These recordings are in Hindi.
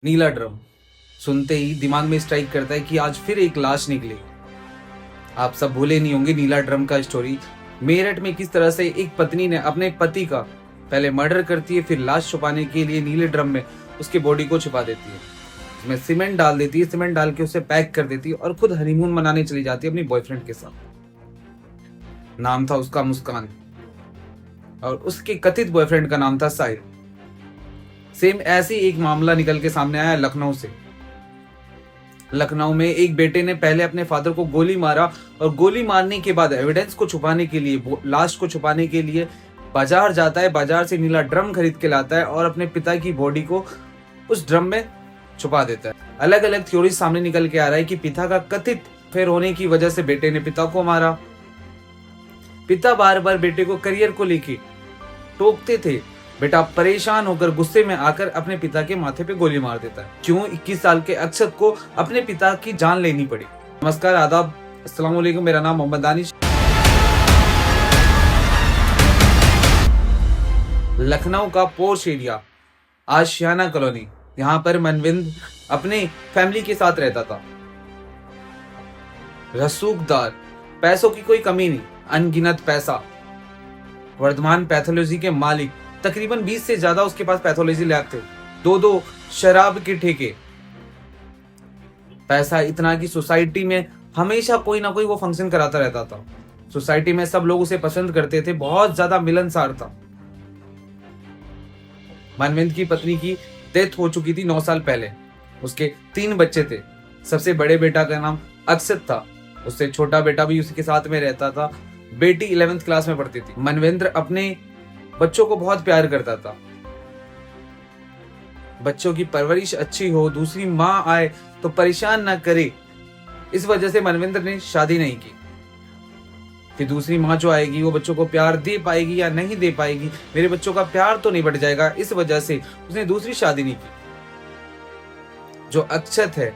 नीला ड्रम सुनते ही दिमाग में स्ट्राइक करता है कि आज फिर एक लाश निकली। आप सब भूले नहीं होंगे नीला ड्रम का स्टोरी। मेरठ में किस तरह से एक पत्नी ने अपने पति का पहले मर्डर करती है, फिर लाश छुपाने के लिए नीले ड्रम में उसके बॉडी को छुपा देती है, उसमें सीमेंट डाल देती है, सीमेंट डाल के उसे पैक कर देती है और खुद हनीमून मनाने चली जाती है अपनी बॉयफ्रेंड के साथ। नाम था उसका मुस्कान और उसके कथित बॉयफ्रेंड का नाम था साहिर। सेम ऐसे एक मामला निकल के सामने आया लखनऊ से। लखनऊ में एक बेटे ने पहले अपने फादर को गोली मारा और गोली मारने के बाद एविडेंस को छुपाने के लिए, लाश को छुपाने के लिए बाजार जाता है। बाजार से नीला ड्रम खरीद के लाता है और अपने पिता की बॉडी को उस ड्रम में छुपा देता है। अलग अलग थ्योरी सामने निकल के आ रहा है कि पिता का कथित अफेयर होने की वजह से बेटे ने पिता को मारा। पिता बार बार बेटे को करियर को लेके टोकते थे। बेटा परेशान होकर गुस्से में आकर अपने पिता के माथे पे गोली मार देता है। क्यों 21 साल के अक्षत को अपने पिता की जान लेनी पड़ी। नमस्कार, आदाब, अस्सलाम वालेकुम। मेरा नाम मोहम्मद दानिश। लखनऊ का पोर्श एरिया आशियाना कॉलोनी, यहाँ पर मनविंद अपने फैमिली के साथ रहता था। रसूखदार, पैसों की कोई कमी नहीं, अनगिनत पैसा। वर्धमान पैथोलॉजी के मालिक, तकरीबन 20 से ज्यादा उसके पास पैथोलॉजी लैब थे, दो शराब के ठेके। पैसा इतना कि सोसाइटी में हमेशा कोई ना कोई वो फंक्शन कराता रहता था। सोसाइटी में सब लोग उसे पसंद करते थे, बहुत ज्यादा मिलनसार था। मनविंद की पत्नी की डेथ हो चुकी थी 9 साल पहले। उसके 3 बच्चे थे। सबसे बड़े बेटा का नाम अक्षत था, उससे छोटा बेटा भी उसी के साथ में रहता था। बेटी 11th क्लास में पढ़ती थी। मनविंद्र अपने बच्चों को बहुत प्यार करता था। बच्चों की परवरिश अच्छी हो, दूसरी माँ आए तो परेशान ना करे, इस वजह से मनविंद्र ने शादी नहीं की कि दूसरी माँ जो आएगी वो बच्चों को प्यार दे पाएगी या नहीं दे पाएगी, मेरे बच्चों का प्यार तो नहीं बढ़ जाएगा, इस वजह से उसने दूसरी शादी नहीं की। जो अक्षत है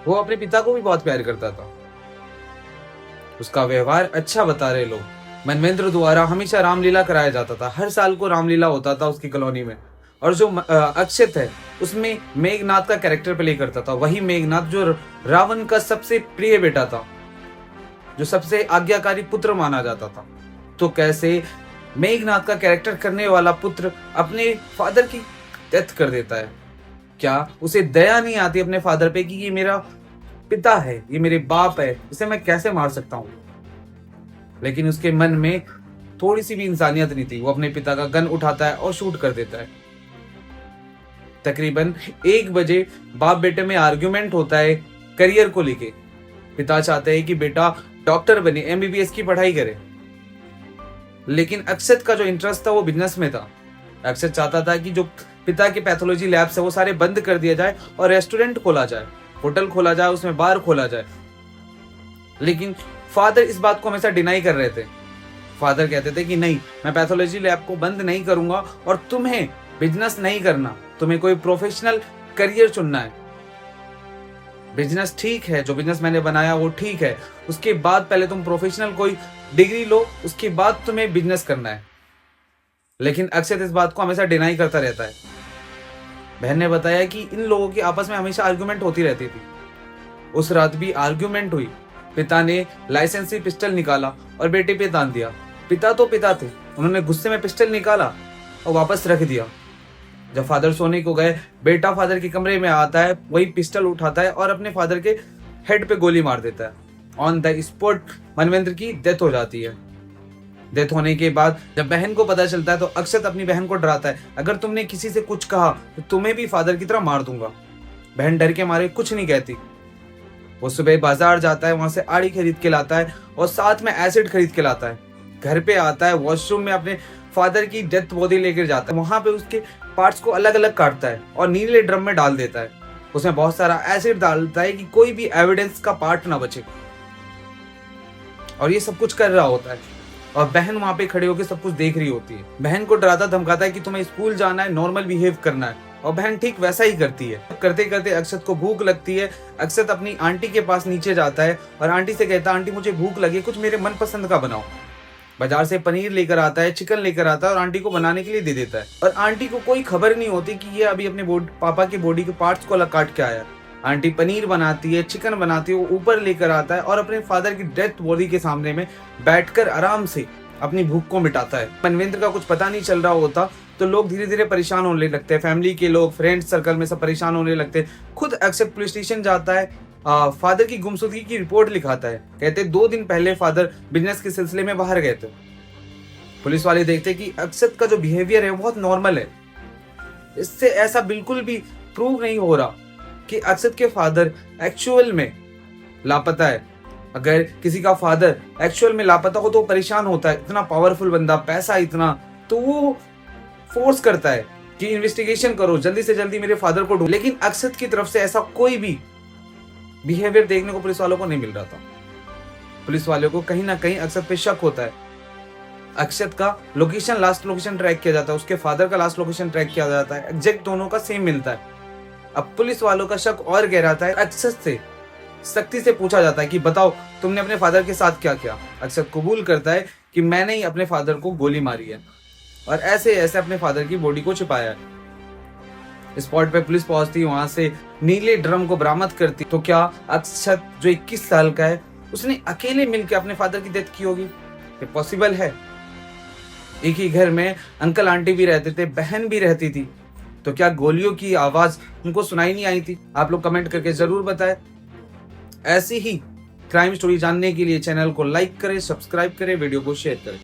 वो अपने पिता को भी बहुत प्यार करता था। उसका व्यवहार अच्छा बता रहे लोग। मनविंद्र द्वारा हमेशा रामलीला कराया जाता था। हर साल को रामलीला होता था उसकी कॉलोनी में। और जो अक्षत है उसमें मेघनाथ का कैरेक्टर प्ले करता था। वही मेघनाथ जो रावण का सबसे प्रिय बेटा था, जो सबसे आज्ञाकारी पुत्र माना जाता था। तो कैसे मेघनाथ का कैरेक्टर करने वाला पुत्र अपने फादर की डेथ कर देता है? क्या उसे दया नहीं आती अपने फादर पे कि ये मेरा पिता है, ये मेरे बाप है, इसे मैं कैसे मार सकता हूं? लेकिन उसके मन में थोड़ी सी भी इंसानियत नहीं थी। वो अपने पिता का गन उठाता है और शूट कर देता है। तकरीबन 1 बजे बाप बेटे में आर्ग्यूमेंट होता है करियर को लेके। पिता चाहते हैं कि बेटा डॉक्टर बने, MBBS की पढ़ाई करे, लेकिन अक्षत का जो इंटरेस्ट था वो बिजनेस में था। अक्षत चाहता था कि जो पिता के पैथोलॉजी लैब्स है वो सारे बंद कर दिया जाए और रेस्टोरेंट खोला जाए, होटल खोला जाए, उसमें बार खोला जाए। लेकिन फादर इस बात को हमेशा डिनाई कर रहे थे। फादर कहते थे कि नहीं, मैं पैथोलॉजी लैब को बंद नहीं करूंगा और तुम्हें बिजनेस नहीं करना, तुम्हें कोई प्रोफेशनल करियर चुनना है। बिजनेस ठीक है, जो बिजनेस मैंने बनाया वो ठीक है, उसके बाद पहले तुम प्रोफेशनल कोई डिग्री लो, उसके बाद तुम्हें बिजनेस करना है। लेकिन अक्षत इस बात को हमेशा डिनाई करता रहता है। बहन ने बताया कि इन लोगों की आपस में हमेशा आर्ग्यूमेंट होती रहती थी। उस रात भी आर्ग्यूमेंट हुई। पिता ने लाइसेंस से पिस्टल निकाला और बेटे पे तान दिया। पिता तो पिता थे, उन्होंने गुस्से में पिस्टल निकाला और वापस रख दिया। जब फादर सोने को गए, बेटा फादर के कमरे में आता है, वही पिस्टल उठाता है और अपने फादर के हेड पे गोली मार देता है। ऑन द स्पॉट मनविंद्र की डेथ हो जाती है। डेथ होने के बाद जब बहन को पता चलता है तो अक्षत अपनी बहन को डराता है, अगर तुमने किसी से कुछ कहा तो तुम्हें भी फादर की तरह मार दूंगा। बहन डर के मारे कुछ नहीं कहती। वो सुबह बाजार जाता है, वहां से आड़ी खरीद के लाता है और साथ में एसिड खरीद के लाता है। घर पे आता है, वॉशरूम में अपने फादर की डेथ बॉडी लेकर जाता है। वहां पे उसके पार्ट्स को अलग अलग काटता है और नीले ड्रम में डाल देता है। उसमें बहुत सारा एसिड डालता है कि कोई भी एविडेंस का पार्ट ना बचे। और ये सब कुछ कर रहा होता है और बहन वहां पे खड़े होकर सब कुछ देख रही होती है। बहन को डराता धमकाता है कि तुम्हें स्कूल जाना है, नॉर्मल बिहेव करना है, और बहन ठीक वैसा ही करती है। करते करते अक्षत को भूख लगती है। अक्षत अपनी आंटी के पास नीचे जाता है और आंटी से कहता है, आंटी मुझे भूख लगी, कुछ मेरे मनपसंद का बनाओ। बाजार से पनीर लेकर आता है, चिकन लेकर आता है और आंटी को बनाने के लिए दे देता है। और आंटी को कोई खबर नहीं होती कि ये अभी अपने पापा की बॉडी के पार्ट्स को अलग काट के आया। आंटी पनीर बनाती है, चिकन बनाती है, वो ऊपर लेकर आता है और अपने फादर की डेथ बॉडी के सामने में बैठकर आराम से अपनी भूख को मिटाता है। मनवेंद्र का कुछ पता नहीं चल रहा होता तो लोग धीरे धीरे परेशान होने लगते हैं। फैमिली के लोग, फ्रेंड सर्कल में सब परेशान होने लगते हैं। खुद अक्षत पुलिस स्टेशन जाता है, फादर की गुमशुदगी की रिपोर्ट लिखाता है। कहते 2 दिन पहले फादर बिजनेस के सिलसिले में बाहर गए थे। पुलिस वाले देखते कि अक्षत का जो बिहेवियर है वो बहुत नॉर्मल है। इससे ऐसा बिल्कुल भी प्रूव नहीं हो रहा कि अक्षत के फादर एक्चुअल में लापता है। अगर किसी का फादर एक्चुअल में लापता हो तो परेशान होता है। इतना पावरफुल बंदा, पैसा इतना, तो वो फोर्स करता है कि इन्वेस्टिगेशन करो, जल्दी से जल्दी मेरे फादर को ढूंढो। लेकिन अक्षत की तरफ से ऐसा कोई भी बिहेवियर देखने को पुलिस वालों को नहीं मिल रहा था। पुलिस वालों को कहीं ना कहीं अक्षत पे शक होता है। अक्षत का लोकेशन, लास्ट लोकेशन ट्रैक किया जाता है, उसके फादर का लास्ट लोकेशन ट्रैक किया जाता है, एग्जैक्ट दोनों का सेम मिलता है। अब पुलिस वालों का शक और गहराता है। अक्षत से सख्ती से पूछा जाता है कि बताओ तुमने अपने फादर के साथ क्या किया। अक्षत कबूल करता है कि मैंने ही अपने फादर को गोली मारी है और ऐसे ऐसे अपने फादर की बॉडी को छिपाया है। स्पॉट पे पुलिस पहुंचती, वहां से नीले ड्रम को बरामद करती। तो क्या अक्षत जो 21 साल का है उसने अकेले मिलकर अपने फादर की डेथ की होगी? ये पॉसिबल है। एक ही घर में अंकल आंटी भी रहते थे, बहन भी रहती थी, तो क्या गोलियों की आवाज उनको सुनाई नहीं आई थी? आप लोग कमेंट करके जरूर बताएं। ऐसी ही क्राइम स्टोरी जानने के लिए चैनल को लाइक करें, सब्सक्राइब करें, वीडियो को शेयर करें।